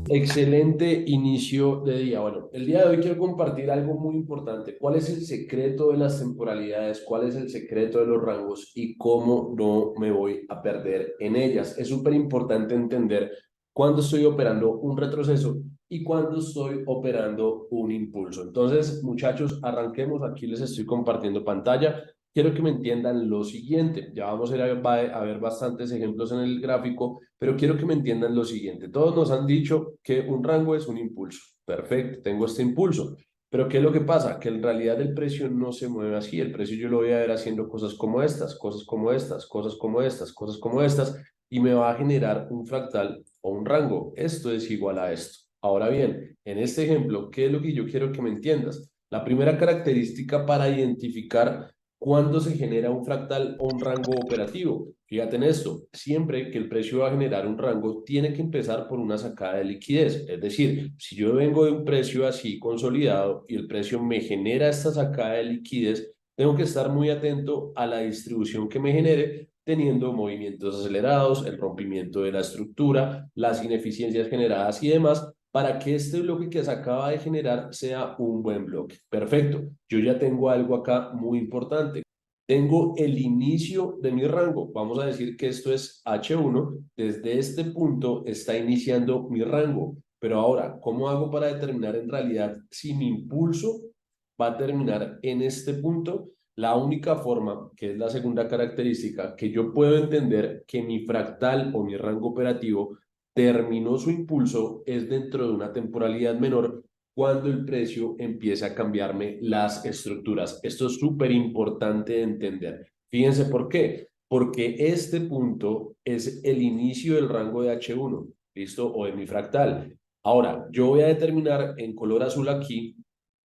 Excelente inicio de día. Bueno, el día de hoy quiero compartir algo muy importante. ¿Cuál es el secreto de las temporalidades? ¿Cuál es el secreto de los rangos? ¿Y cómo no me voy a perder en ellas? Es súper importante entender cuándo estoy operando un retroceso y cuándo estoy operando un impulso. Entonces, muchachos, arranquemos. Aquí les estoy compartiendo pantalla. Quiero que me entiendan lo siguiente. Ya vamos a ir a ver bastantes ejemplos en el gráfico, pero quiero que me entiendan lo siguiente. Todos nos han dicho que un rango es un impulso. Perfecto, tengo este impulso. Pero ¿qué es lo que pasa? Que en realidad el precio no se mueve así. El precio yo lo voy a ver haciendo cosas como estas, cosas como estas, cosas como estas, cosas como estas, y me va a generar un fractal o un rango. Esto es igual a esto. Ahora bien, en este ejemplo, ¿qué es lo que yo quiero que me entiendas? La primera característica para identificar cuándo se genera un fractal o un rango operativo. Fíjate en esto, siempre que el precio va a generar un rango, tiene que empezar por una sacada de liquidez. Es decir, si yo vengo de un precio así consolidado y el precio me genera esta sacada de liquidez, tengo que estar muy atento a la distribución que me genere, teniendo movimientos acelerados, el rompimiento de la estructura, las ineficiencias generadas y demás, para que este bloque que se acaba de generar sea un buen bloque. Perfecto. Yo ya tengo algo acá muy importante. Tengo el inicio de mi rango. Vamos a decir que esto es H1. Desde este punto está iniciando mi rango. Pero ahora, ¿cómo hago para determinar en realidad si mi impulso va a terminar en este punto? La única forma, que es la segunda característica, que yo puedo entender que mi fractal o mi rango operativo terminó su impulso es dentro de una temporalidad menor cuando el precio empieza a cambiarme las estructuras. Esto es súper importante de entender. Fíjense por qué. Porque este punto es el inicio del rango de H1, ¿listo? O de mi fractal. Ahora, yo voy a determinar en color azul aquí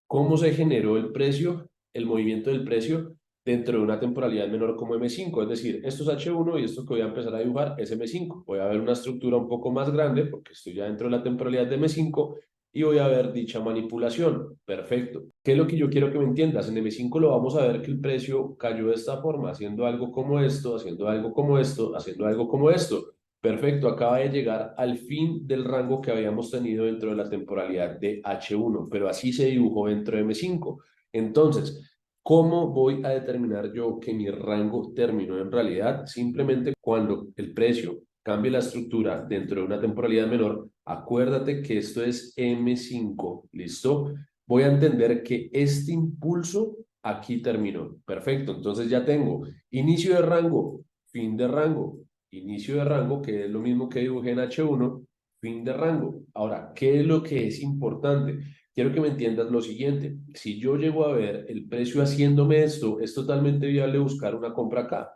cómo se generó el precio, el movimiento del precio dentro de una temporalidad menor como M5. Es decir, esto es H1 y esto que voy a empezar a dibujar es M5. Voy a ver una estructura un poco más grande porque estoy ya dentro de la temporalidad de M5 y voy a ver dicha manipulación. Perfecto. ¿Qué es lo que yo quiero que me entiendas? En M5 lo vamos a ver que el precio cayó de esta forma, haciendo algo como esto, haciendo algo como esto, haciendo algo como esto. Perfecto, acaba de llegar al fin del rango que habíamos tenido dentro de la temporalidad de H1, pero así se dibujó dentro de M5. Entonces, ¿cómo voy a determinar yo que mi rango terminó en realidad? Simplemente cuando el precio cambie la estructura dentro de una temporalidad menor, acuérdate que esto es M5, ¿listo? Voy a entender que este impulso aquí terminó. Perfecto, entonces ya tengo inicio de rango, fin de rango, inicio de rango, que es lo mismo que dibujé en H1, fin de rango. Ahora, ¿qué es lo que es importante? Quiero que me entiendas lo siguiente. Si yo llego a ver el precio haciéndome esto, es totalmente viable buscar una compra acá,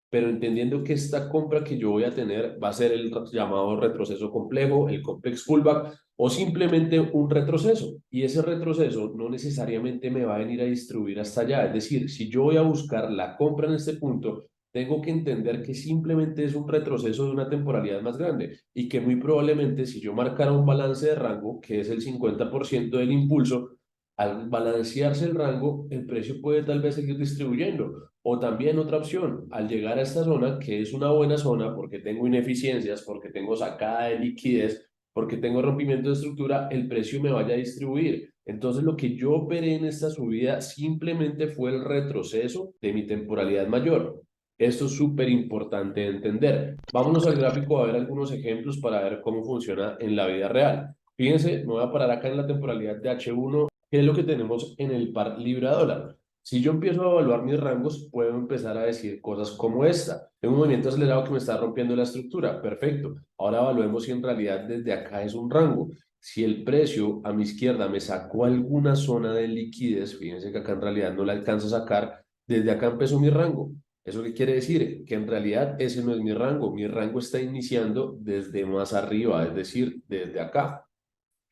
pero entendiendo que esta compra que yo voy a tener va a ser el llamado retroceso complejo, el complex pullback o simplemente un retroceso. Y ese retroceso no necesariamente me va a venir a distribuir hasta allá. Es decir, si yo voy a buscar la compra en este punto, tengo que entender que simplemente es un retroceso de una temporalidad más grande y que muy probablemente si yo marcara un balance de rango, que es el 50% del impulso, al balancearse el rango, el precio puede tal vez seguir distribuyendo. O también otra opción, al llegar a esta zona, que es una buena zona porque tengo ineficiencias, porque tengo sacada de liquidez, porque tengo rompimiento de estructura, el precio me vaya a distribuir. Entonces lo que yo operé en esta subida simplemente fue el retroceso de mi temporalidad mayor. Esto es súper importante de entender. Vámonos al gráfico a ver algunos ejemplos para ver cómo funciona en la vida real. Fíjense, me voy a parar acá en la temporalidad de H1, que es lo que tenemos en el par libra dólar. Si yo empiezo a evaluar mis rangos, puedo empezar a decir cosas como esta. Tengo un movimiento acelerado que me está rompiendo la estructura. Perfecto. Ahora evaluemos si en realidad desde acá es un rango. Si el precio a mi izquierda me sacó alguna zona de liquidez, fíjense que acá en realidad no la alcanzo a sacar, desde acá empezó mi rango. ¿Eso qué quiere decir? Que en realidad ese no es mi rango. Mi rango está iniciando desde más arriba, es decir, desde acá.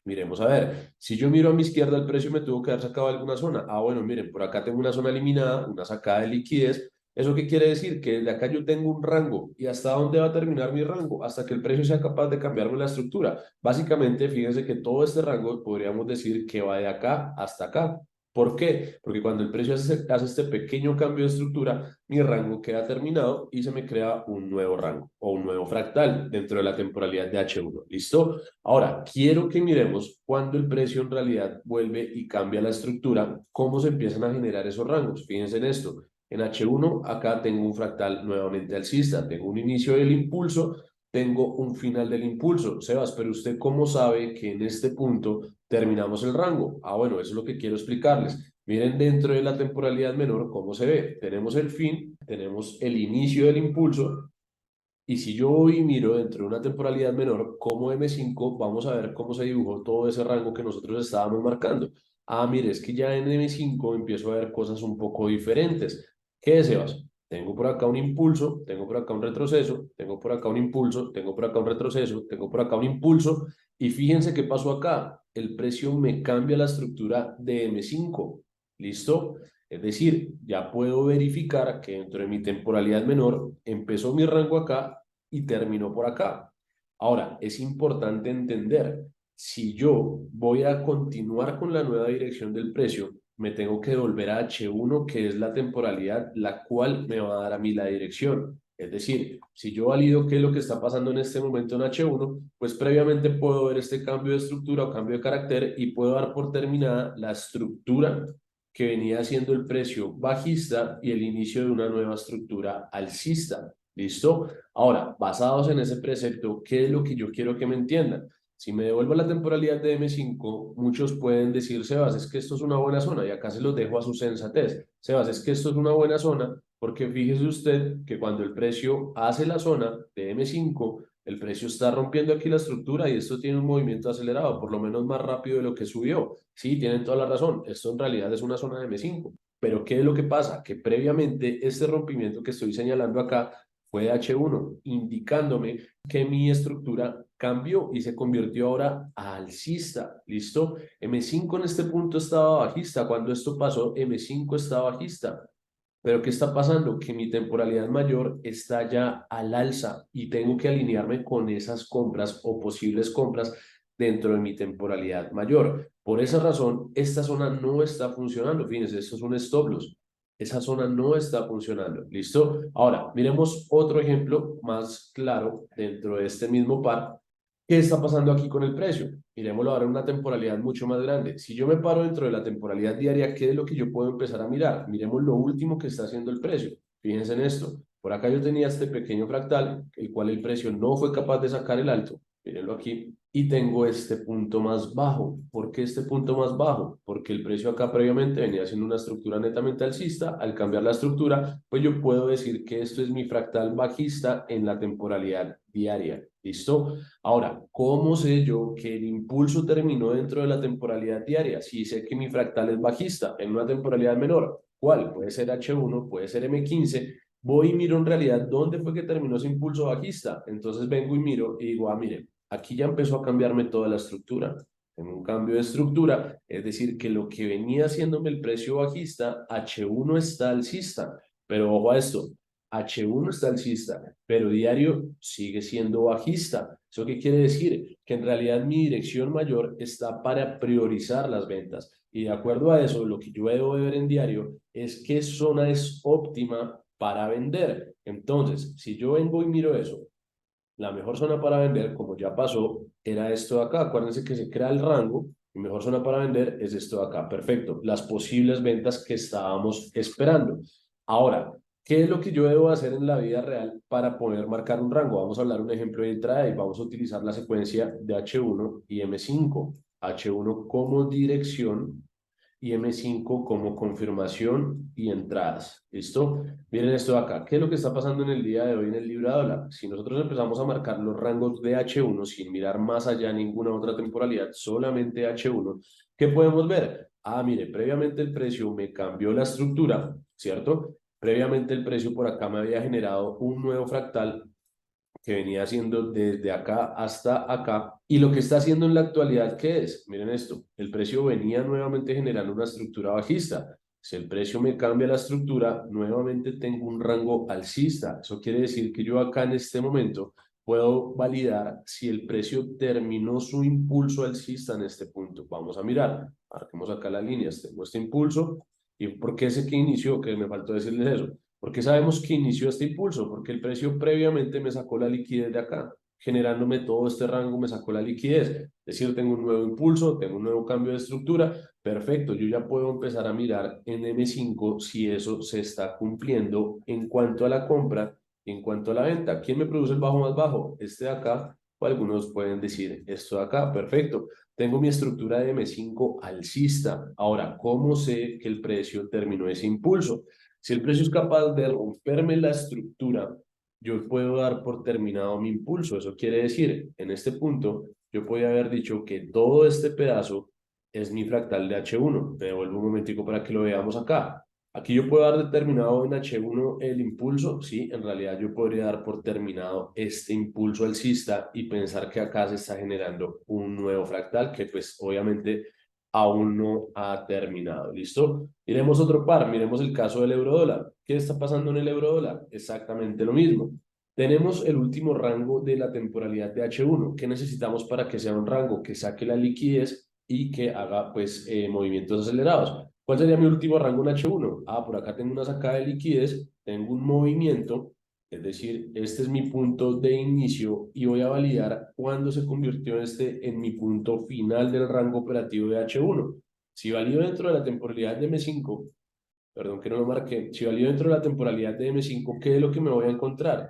Miremos a ver, si yo miro a mi izquierda, el precio me tuvo que haber sacado alguna zona. Ah, bueno, miren, por acá tengo una zona eliminada, una sacada de liquidez. ¿Eso qué quiere decir? Que desde acá yo tengo un rango. ¿Y hasta dónde va a terminar mi rango? Hasta que el precio sea capaz de cambiarme la estructura. Básicamente, fíjense que todo este rango podríamos decir que va de acá hasta acá. ¿Por qué? Porque cuando el precio hace este pequeño cambio de estructura, mi rango queda terminado y se me crea un nuevo rango o un nuevo fractal dentro de la temporalidad de H1. ¿Listo? Ahora, quiero que miremos cuando el precio en realidad vuelve y cambia la estructura, cómo se empiezan a generar esos rangos. Fíjense en esto. En H1, acá tengo un fractal nuevamente alcista, tengo un inicio del impulso, tengo un final del impulso. Sebas, pero usted cómo sabe que en este punto terminamos el rango? Ah, bueno, eso es lo que quiero explicarles. Miren dentro de la temporalidad menor cómo se ve. Tenemos el fin, tenemos el inicio del impulso, y si yo voy y miro dentro de una temporalidad menor como M5, vamos a ver cómo se dibujó todo ese rango que nosotros estábamos marcando. Ah, mire, es que ya en M5 empiezo a ver cosas un poco diferentes. ¿Qué deseas? Tengo por acá un impulso, tengo por acá un retroceso, tengo por acá un impulso, tengo por acá un retroceso, tengo por acá un impulso. Y fíjense qué pasó acá. El precio me cambia la estructura de M5. ¿Listo? Es decir, ya puedo verificar que dentro de mi temporalidad menor empezó mi rango acá y terminó por acá. Ahora, es importante entender, si yo voy a continuar con la nueva dirección del precio, me tengo que devolver a H1, que es la temporalidad, la cual me va a dar a mí la dirección. Es decir, si yo valido qué es lo que está pasando en este momento en H1, pues previamente puedo ver este cambio de estructura o cambio de carácter y puedo dar por terminada la estructura que venía siendo el precio bajista y el inicio de una nueva estructura alcista. ¿Listo? Ahora, basados en ese precepto, ¿qué es lo que yo quiero que me entiendan? Si me devuelvo la temporalidad de M5, muchos pueden decir, Sebas, es que esto es una buena zona, y acá se los dejo a su sensatez. Sebas, es que esto es una buena zona, porque fíjese usted que cuando el precio hace la zona de M5, el precio está rompiendo aquí la estructura y esto tiene un movimiento acelerado, por lo menos más rápido de lo que subió. Sí, tienen toda la razón, esto en realidad es una zona de M5. Pero ¿qué es lo que pasa? Que previamente este rompimiento que estoy señalando acá fue de H1, indicándome que mi estructura cambió y se convirtió ahora a alcista. ¿Listo? M5 en este punto estaba bajista. Cuando esto pasó, M5 estaba bajista. Pero ¿qué está pasando? Que mi temporalidad mayor está ya al alza y tengo que alinearme con esas compras o posibles compras dentro de mi temporalidad mayor. Por esa razón, esta zona no está funcionando. Fíjense, esto es un stop loss. Esa zona no está funcionando. ¿Listo? Ahora, miremos otro ejemplo más claro dentro de este mismo par. ¿Qué está pasando aquí con el precio? Miremoslo ahora en una temporalidad mucho más grande. Si yo me paro dentro de la temporalidad diaria, ¿qué es lo que yo puedo empezar a mirar? Miremos lo último que está haciendo el precio. Fíjense en esto. Por acá yo tenía este pequeño fractal, el cual el precio no fue capaz de sacar el alto. Mírenlo aquí. Y tengo este punto más bajo. ¿Por qué este punto más bajo? Porque el precio acá previamente venía siendo una estructura netamente alcista. Al cambiar la estructura, pues yo puedo decir que esto es mi fractal bajista en la temporalidad diaria. ¿Listo? Ahora, ¿cómo sé yo que el impulso terminó dentro de la temporalidad diaria? Si sé que mi fractal es bajista en una temporalidad menor, ¿cuál? Puede ser H1, puede ser M15. Voy y miro en realidad dónde fue que terminó ese impulso bajista. Entonces vengo y miro y digo, ah, mire, aquí ya empezó a cambiarme toda la estructura. En un cambio de estructura, es decir, que lo que venía haciéndome el precio bajista, H1 está alcista. Pero ojo a esto, H1 está alcista, pero diario sigue siendo bajista. ¿Eso qué quiere decir? Que en realidad mi dirección mayor está para priorizar las ventas. Y de acuerdo a eso, lo que yo debo de ver en diario es qué zona es óptima para vender. Entonces, si yo vengo y miro eso, la mejor zona para vender, como ya pasó, era esto de acá. Acuérdense que se crea el rango. Mi mejor zona para vender es esto de acá. Perfecto. Las posibles ventas que estábamos esperando. Ahora, ¿qué es lo que yo debo hacer en la vida real para poder marcar un rango? Vamos a hablar un ejemplo de entrada y vamos a utilizar la secuencia de H1 y M5. H1 como dirección y M5 como confirmación y entradas. ¿Listo? Miren esto de acá. ¿Qué es lo que está pasando en el día de hoy en el libra dólar? Si nosotros empezamos a marcar los rangos de H1 sin mirar más allá ninguna otra temporalidad, solamente H1, ¿qué podemos ver? Ah, mire, previamente el precio me cambió la estructura, ¿cierto? Previamente el precio por acá me había generado un nuevo fractal que venía haciendo desde acá hasta acá. Y lo que está haciendo en la actualidad, ¿qué es? Miren esto, el precio venía nuevamente generando una estructura bajista. Si el precio me cambia la estructura, nuevamente tengo un rango alcista. Eso quiere decir que yo acá en este momento puedo validar si el precio terminó su impulso alcista en este punto. Vamos a mirar. marquemos acá las líneas, tengo este impulso. ¿Y por qué sé que inició? Que me faltó decirles eso. ¿Por qué sabemos que inició este impulso? Porque el precio previamente me sacó la liquidez de acá, generándome todo este rango, me sacó la liquidez. Es decir, tengo un nuevo impulso, tengo un nuevo cambio de estructura. Perfecto, yo ya puedo empezar a mirar en M5 si eso se está cumpliendo en cuanto a la compra y en cuanto a la venta. ¿Quién me produce el bajo más bajo? Este de acá, o algunos pueden decir esto de acá. Perfecto. Tengo mi estructura de M5 alcista. Ahora, ¿cómo sé que el precio terminó ese impulso? Si el precio es capaz de romperme la estructura, yo puedo dar por terminado mi impulso. Eso quiere decir, en este punto, yo podría haber dicho que todo este pedazo es mi fractal de H1. Me devuelvo un momentico para que lo veamos acá. Aquí yo puedo dar determinado en H1 el impulso, sí, en realidad yo podría dar por terminado este impulso alcista y pensar que acá se está generando un nuevo fractal que pues obviamente aún no ha terminado, ¿listo? Miremos otro par, miremos el caso del euro dólar. ¿Qué está pasando en el euro dólar? Exactamente lo mismo. Tenemos el último rango de la temporalidad de H1. ¿Qué necesitamos para que sea un rango que saque la liquidez y que haga pues movimientos acelerados? ¿Cuál sería mi último rango en H1? Ah, por acá tengo una sacada de liquidez, tengo un movimiento, es decir, este es mi punto de inicio y voy a validar cuándo se convirtió este en mi punto final del rango operativo de H1. Si valido dentro de la temporalidad de M5, perdón que no lo marqué, si valido dentro de la temporalidad de M5, ¿qué es lo que me voy a encontrar?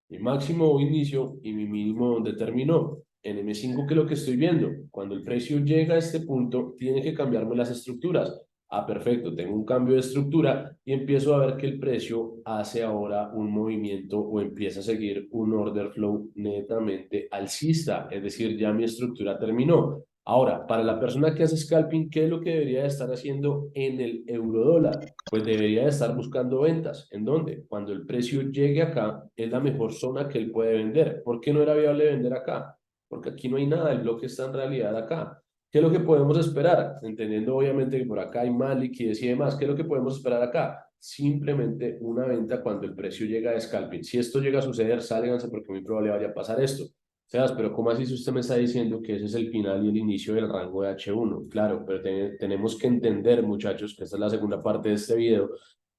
Mi máximo o inicio y mi mínimo donde terminó. En M5, ¿qué es lo que estoy viendo? Cuando el precio llega a este punto, tiene que cambiarme las estructuras. Ah, perfecto, tengo un cambio de estructura y empiezo a ver que el precio hace ahora un movimiento o empieza a seguir un order flow netamente alcista, es decir, ya mi estructura terminó. Ahora, para la persona que hace scalping, ¿qué es lo que debería estar haciendo en el euro dólar? Pues debería de estar buscando ventas. ¿En dónde? Cuando el precio llegue acá, es la mejor zona que él puede vender. ¿Por qué no era viable vender acá? Porque aquí no hay nada, el bloque está en realidad acá. ¿Qué es lo que podemos esperar? Entendiendo obviamente que por acá hay más liquidez y demás. ¿Qué es lo que podemos esperar acá? Simplemente una venta cuando el precio llega a scalping. Si esto llega a suceder, sálganse porque muy probable vaya a pasar esto. Sebas, pero ¿cómo así si usted me está diciendo que ese es el final y el inicio del rango de H1? Claro, pero tenemos que entender, muchachos, que esta es la segunda parte de este video,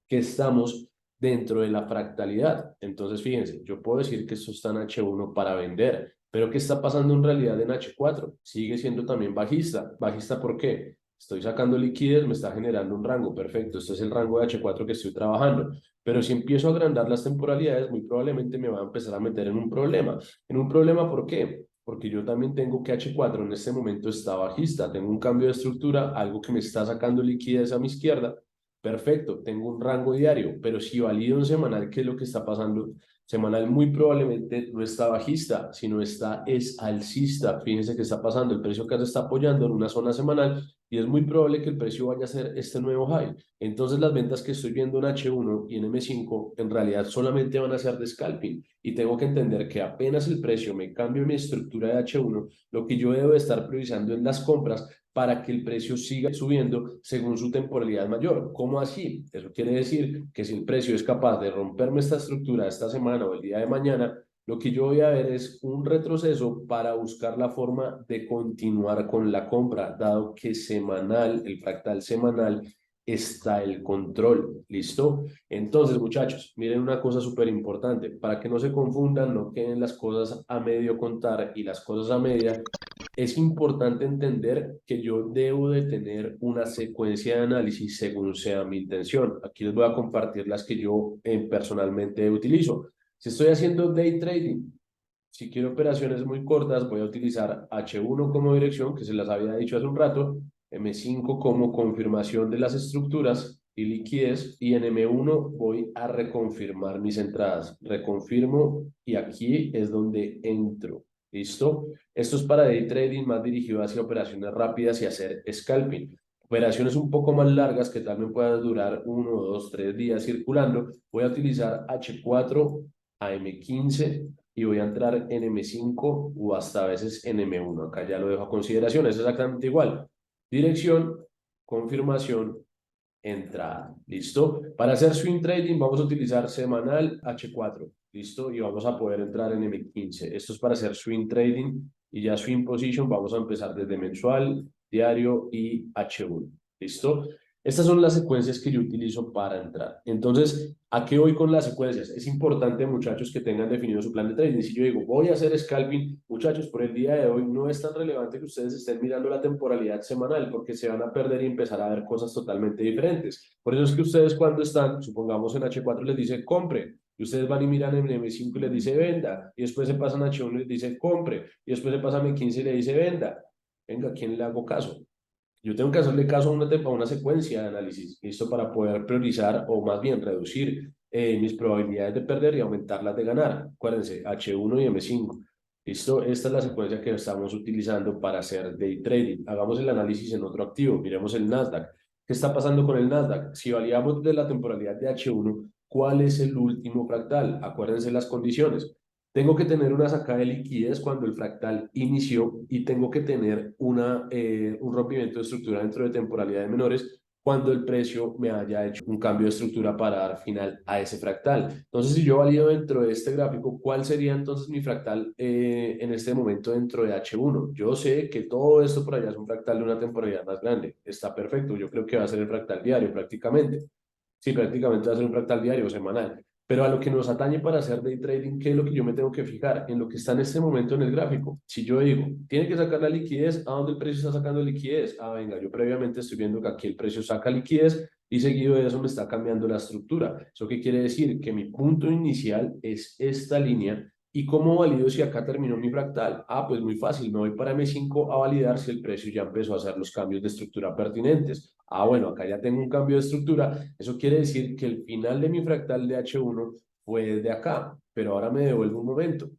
que estamos dentro de la fractalidad. Entonces, fíjense, yo puedo decir que esto está en H1 para vender, pero ¿qué está pasando en realidad en H4? Sigue siendo también bajista. ¿Bajista por qué? Estoy sacando liquidez, me está generando un rango. Perfecto, este es el rango de H4 que estoy trabajando. Pero si empiezo a agrandar las temporalidades, muy probablemente me va a empezar a meter en un problema. ¿En un problema por qué? Porque yo también tengo que H4 en este momento está bajista, tengo un cambio de estructura, algo que me está sacando liquidez a mi izquierda. Perfecto, tengo un rango diario, pero si valido en semanal, ¿qué es lo que está pasando? Semanal muy probablemente no está bajista, sino está es alcista. Fíjense qué está pasando, el precio acá se está apoyando en una zona semanal y es muy probable que el precio vaya a ser este nuevo high. Entonces las ventas que estoy viendo en H1 y en M5 en realidad solamente van a ser de scalping y tengo que entender que apenas el precio me cambie mi estructura de H1, lo que yo debo estar priorizando en las compras para que el precio siga subiendo según su temporalidad mayor. ¿Cómo así? Eso quiere decir que si el precio es capaz de romperme esta estructura esta semana o el día de mañana, lo que yo voy a ver es un retroceso para buscar la forma de continuar con la compra, dado que semanal, el fractal semanal, está el control. ¿Listo? Entonces, muchachos, miren una cosa súper importante. Para que no se confundan, no queden las cosas a medio contar y las cosas a media, es importante entender que yo debo de tener una secuencia de análisis según sea mi intención. Aquí les voy a compartir las que yo personalmente utilizo. Si estoy haciendo day trading, si quiero operaciones muy cortas, voy a utilizar H1 como dirección, que se las había dicho hace un rato, M5 como confirmación de las estructuras y liquidez, y en M1 voy a reconfirmar mis entradas. Reconfirmo y aquí es donde entro. ¿Listo? Esto es para day trading más dirigido hacia operaciones rápidas y hacer scalping. Operaciones un poco más largas que también puedan durar 1, 2, 3 días circulando. Voy a utilizar H4 a M15 y voy a entrar en M5 o hasta a veces en M1. Acá ya lo dejo a consideración, es exactamente igual. Dirección, confirmación, entrada. ¿Listo? Para hacer swing trading vamos a utilizar semanal H4. ¿Listo? Y vamos a poder entrar en M15. Esto es para hacer swing trading y ya swing position vamos a empezar desde mensual, diario y H1. ¿Listo? Estas son las secuencias que yo utilizo para entrar. Entonces, ¿a qué voy con las secuencias? Es importante, muchachos, que tengan definido su plan de trading. Si yo digo, voy a hacer scalping, muchachos, por el día de hoy no es tan relevante que ustedes estén mirando la temporalidad semanal porque se van a perder y empezar a ver cosas totalmente diferentes. Por eso es que ustedes cuando están, supongamos en H4 les dice compre, y ustedes van y miran en M5 y les dice venda, y después se pasan a H1 y les dice compre, y después se pasan a M15 y le dice venda. Venga, ¿a quién le hago caso? Yo tengo que hacerle caso a una secuencia de análisis, listo, para poder priorizar o más bien reducir mis probabilidades de perder y aumentar las de ganar. Acuérdense, H1 y M5. Listo, esta es la secuencia que estamos utilizando para hacer day trading. Hagamos el análisis en otro activo, miremos el Nasdaq. ¿Qué está pasando con el Nasdaq? Si validamos de la temporalidad de H1, ¿cuál es el último fractal? Acuérdense las condiciones. Tengo que tener una sacada de liquidez cuando el fractal inició y tengo que tener un rompimiento de estructura dentro de temporalidades menores cuando el precio me haya hecho un cambio de estructura para dar final a ese fractal. Entonces, si yo valido dentro de este gráfico, ¿cuál sería entonces mi fractal en este momento dentro de H1? Yo sé que todo esto por allá es un fractal de una temporalidad más grande. Está perfecto. Yo creo que va a ser el fractal diario prácticamente. Sí, prácticamente va a ser un fractal diario o semanal. Pero a lo que nos atañe para hacer day trading, ¿qué es lo que yo me tengo que fijar? En lo que está en este momento en el gráfico. Si yo digo, tiene que sacar la liquidez, ¿a dónde el precio está sacando liquidez? Ah, venga, yo previamente estoy viendo que aquí el precio saca liquidez y seguido de eso me está cambiando la estructura. ¿Eso qué quiere decir? Que mi punto inicial es esta línea. ¿Y cómo valido si acá terminó mi fractal? Ah, pues muy fácil, me voy para M5 a validar si el precio ya empezó a hacer los cambios de estructura pertinentes. Ah, bueno, acá ya tengo un cambio de estructura. Eso quiere decir que el final de mi fractal de H1 fue desde acá, pero ahora me devuelvo un momento.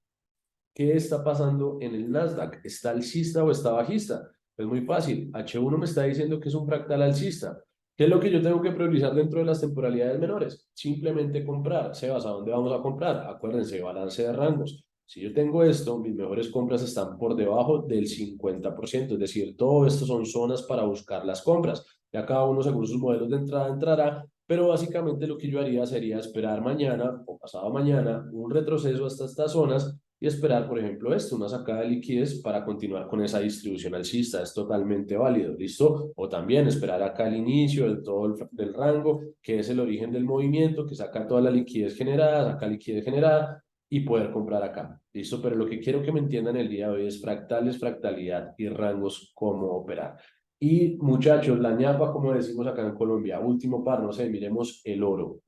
¿Qué está pasando en el Nasdaq? ¿Está alcista o está bajista? Es muy fácil. H1 me está diciendo que es un fractal alcista. ¿Qué es lo que yo tengo que priorizar dentro de las temporalidades menores? Simplemente comprar. Sebas, ¿a dónde vamos a comprar? Acuérdense, balance de rangos. Si yo tengo esto, mis mejores compras están por debajo del 50%, es decir, todo esto son zonas para buscar las compras. Ya cada uno según sus modelos de entrada entrará, pero básicamente lo que yo haría sería esperar mañana o pasado mañana un retroceso hasta estas zonas y esperar, por ejemplo, esto, una sacada de liquidez para continuar con esa distribución alcista. Es totalmente válido, ¿listo? O también esperar acá el inicio del todo del rango, que es el origen del movimiento, que saca toda la liquidez generada, saca liquidez generada y poder comprar acá, ¿listo? Pero lo que quiero que me entiendan el día de hoy es fractales, fractalidad y rangos, cómo operar. Y muchachos, la ñapa, como decimos acá en Colombia, último par, no sé, miremos el oro,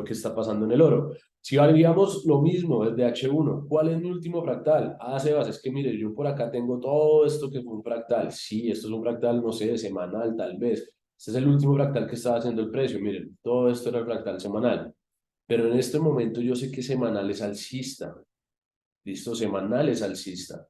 ¿qué está pasando en el oro? Si haríamos lo mismo desde H1, ¿cuál es mi último fractal? Ah, Sebas, es que mire, yo por acá tengo todo esto que fue un fractal. Sí, esto es un fractal, no sé, semanal tal vez. Este es el último fractal que estaba haciendo el precio. Miren, todo esto era el fractal semanal. Pero en este momento yo sé que semanal es alcista. Listo, semanal es alcista.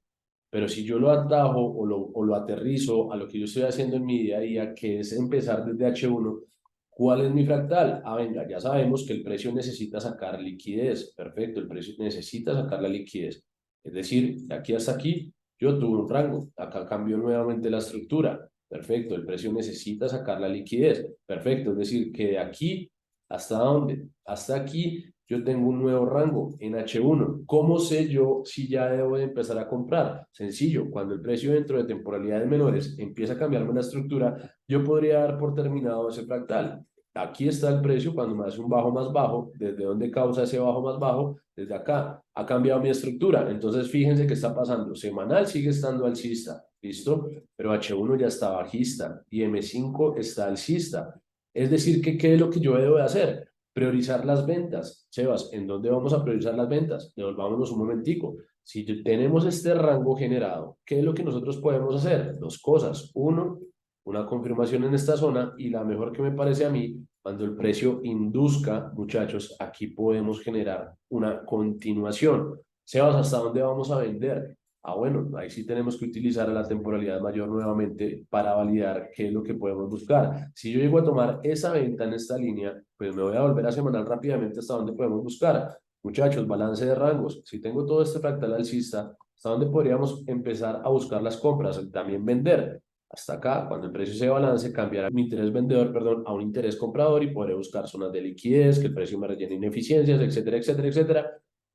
Pero si yo lo atajo o lo aterrizo a lo que yo estoy haciendo en mi día a día, que es empezar desde H1, ¿cuál es mi fractal? Ah, venga, ya sabemos que el precio necesita sacar liquidez. Perfecto, el precio necesita sacar la liquidez. Es decir, de aquí hasta aquí, yo tuve un rango. Acá cambió nuevamente la estructura. Perfecto, el precio necesita sacar la liquidez. Perfecto, es decir, que de aquí hasta dónde? Hasta aquí yo tengo un nuevo rango en H1. ¿Cómo sé yo si ya debo de empezar a comprar? Sencillo, cuando el precio dentro de temporalidades menores empieza a cambiarme la estructura, yo podría dar por terminado ese fractal. Aquí está el precio cuando me hace un bajo más bajo. ¿Desde dónde causa ese bajo más bajo? Desde acá. Ha cambiado mi estructura. Entonces, fíjense qué está pasando. Semanal sigue estando alcista, ¿listo? Pero H1 ya está bajista y M5 está alcista. Es decir, que ¿qué es lo que yo debo de hacer? Priorizar las ventas. Sebas, ¿en dónde vamos a priorizar las ventas? Devolvámonos un momentico. Si tenemos este rango generado, ¿qué es lo que nosotros podemos hacer? Dos cosas. Uno, una confirmación en esta zona y la mejor que me parece a mí, cuando el precio induzca, muchachos, aquí podemos generar una continuación. Sebas, ¿hasta dónde vamos a vender? Ah, bueno, ahí sí tenemos que utilizar la temporalidad mayor nuevamente para validar qué es lo que podemos buscar. Si yo llego a tomar esa venta en esta línea, pues me voy a volver a semanal rápidamente hasta donde podemos buscar. Muchachos, balance de rangos. Si tengo todo este fractal alcista, ¿hasta dónde podríamos empezar a buscar las compras? También vender. Hasta acá, cuando el precio se balance, cambiará mi interés vendedor, perdón, a un interés comprador y podré buscar zonas de liquidez, que el precio me rellene ineficiencias, etcétera, etcétera, etcétera,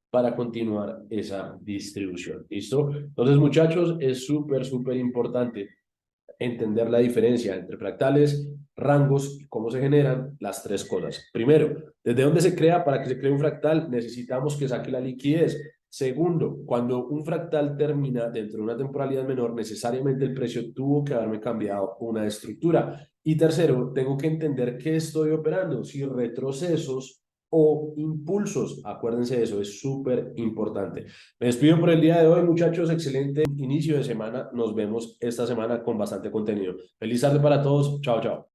para continuar esa distribución. ¿Listo? Entonces, muchachos, es súper, súper importante. entender la diferencia entre fractales, rangos y cómo se generan las tres cosas. Primero, ¿desde dónde se crea? Para que se cree un fractal necesitamos que saque la liquidez. Segundo, cuando un fractal termina dentro de una temporalidad menor, necesariamente el precio tuvo que haberme cambiado una estructura. Y tercero, tengo que entender qué estoy operando, si retrocesos o impulsos. Acuérdense de eso, es súper importante. Me despido por el día de hoy, muchachos. Excelente inicio de semana. Nos vemos esta semana con bastante contenido. Feliz tarde para todos. Chao, chao.